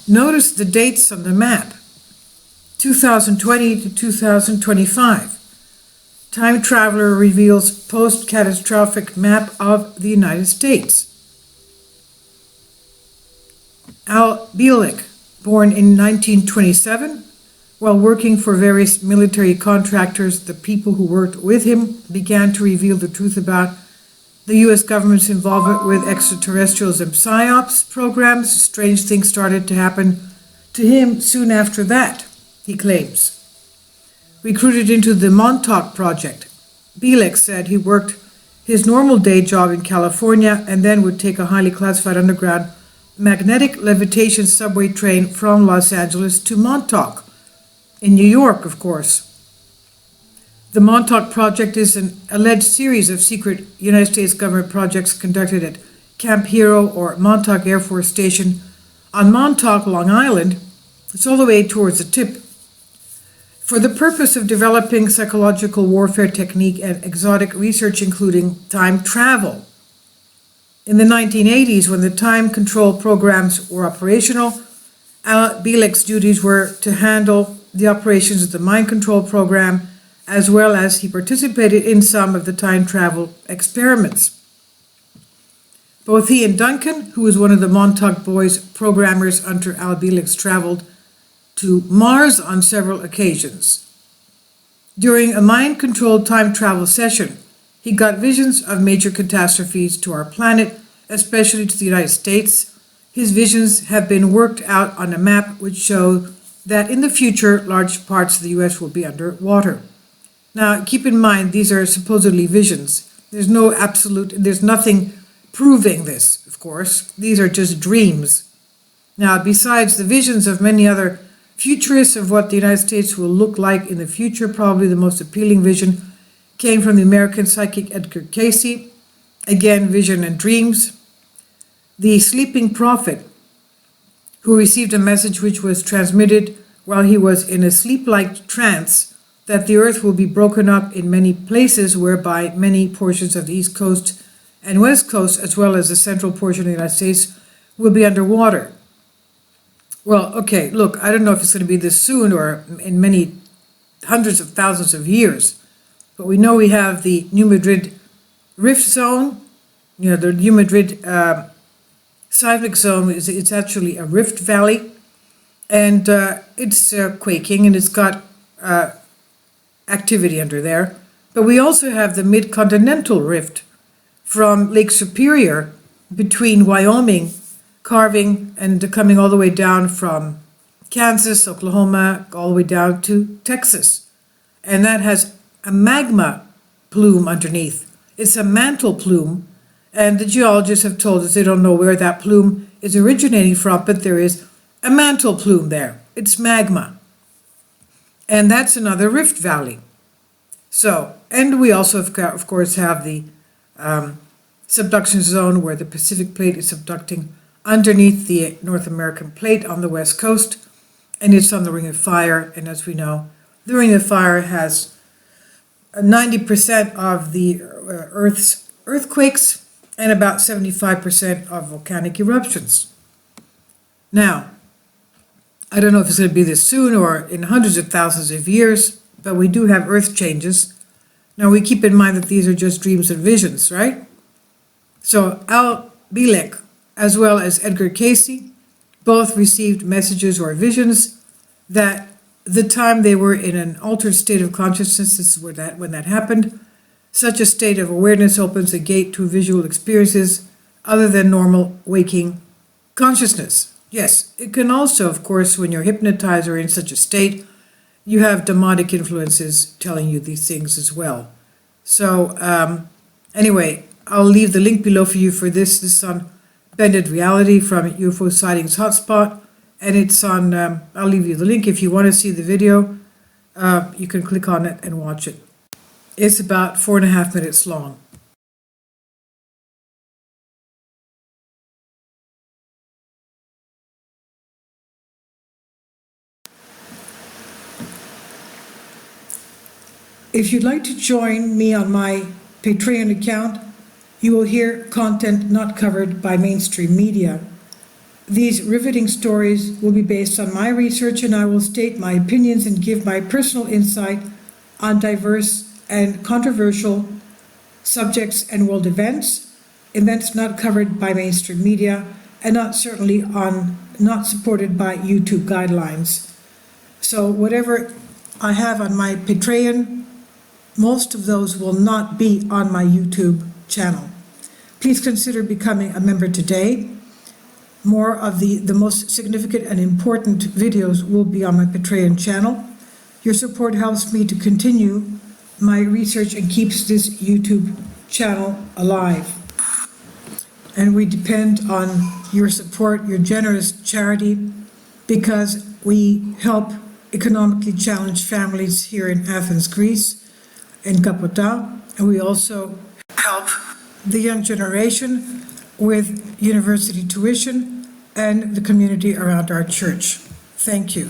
Notice the dates on the map. 2020 to 2025. Time traveler reveals post-catastrophic map of the United States. Bielek, born in 1927, while working for various military contractors, the people who worked with him began to reveal the truth about the U.S. government's involvement with extraterrestrials and psyops programs. Strange things started to happen to him soon after that, he claims. Recruited into the Montauk Project, Bielek said he worked his normal day job in California and then would take a highly classified underground magnetic levitation subway train from Los Angeles to Montauk, in New York, of course. The Montauk Project is an alleged series of secret United States government projects conducted at Camp Hero or Montauk Air Force Station on Montauk, Long Island. It's all the way towards the tip. For the purpose of developing psychological warfare technique and exotic research, including time travel. In the 1980s, when the time control programs were operational, Bielek's duties were to handle the operations of the mind control program, as well as he participated in some of the time travel experiments. Both he and Duncan, who was one of the Montauk Boys programmers under Al Bielek's, traveled to Mars on several occasions. During a mind-controlled time travel session, he got visions of major catastrophes to our planet, especially to the United States. His visions have been worked out on a map which show that in the future, large parts of the U.S. will be underwater. Now, keep in mind, these are supposedly visions. There's nothing proving this, of course. These are just dreams. Now, besides the visions of many other futurists of what the United States will look like in the future, probably the most appealing vision came from the American psychic Edgar Cayce. Again, vision and dreams. The sleeping prophet, who received a message which was transmitted while he was in a sleep-like trance, that the earth will be broken up in many places, whereby many portions of the East Coast and West Coast, as well as the central portion of the United States, will be underwater. Well, okay, look, I don't know if it's going to be this soon or in many hundreds of thousands of years, but we know we have the New Madrid Rift Zone. The New Madrid seismic zone, it's actually a rift valley, and it's quaking, and it's got activity under there. But we also have the mid-continental rift from Lake Superior between Wyoming, carving and coming all the way down from Kansas, Oklahoma, all the way down to Texas. And that has a magma plume underneath. It's a mantle plume, and the geologists have told us they don't know where that plume is originating from, but there is a mantle plume there. It's magma. And that's another rift valley. So, and we also, of course, have the subduction zone where the Pacific plate is subducting underneath the North American plate on the west coast, and it's on the Ring of Fire. And as we know, the Ring of Fire has 90% of the Earth's earthquakes and about 75% of volcanic eruptions. Now, I don't know if it's going to be this soon or in hundreds of thousands of years, but we do have earth changes. Now, we keep in mind that these are just dreams and visions, right? So Al Bielek, as well as Edgar Cayce, both received messages or visions that the time they were in an altered state of consciousness, this is when that happened. Such a state of awareness opens a gate to visual experiences other than normal waking consciousness. Yes, it can also, of course, when you're hypnotized or in such a state, you have demonic influences telling you these things as well. So anyway, I'll leave the link below for you for this. This is on Bended Reality from UFO Sightings Hotspot. And it's on, I'll leave you the link. If you want to see the video, you can click on it and watch it. It's about 4.5 minutes long. If you'd like to join me on my Patreon account, you will hear content not covered by mainstream media. These riveting stories will be based on my research, and I will state my opinions and give my personal insight on diverse and controversial subjects and world events not covered by mainstream media, and not supported by YouTube guidelines. So whatever I have on my Patreon, most of those will not be on my YouTube channel. Please consider becoming a member today. More of the most significant and important videos will be on my Patreon channel. Your support helps me to continue my research and keeps this YouTube channel alive. And we depend on your support, your generous charity, because we help economically challenged families here in Athens, Greece, in Kapota, and we also help the young generation with university tuition and the community around our church. Thank you.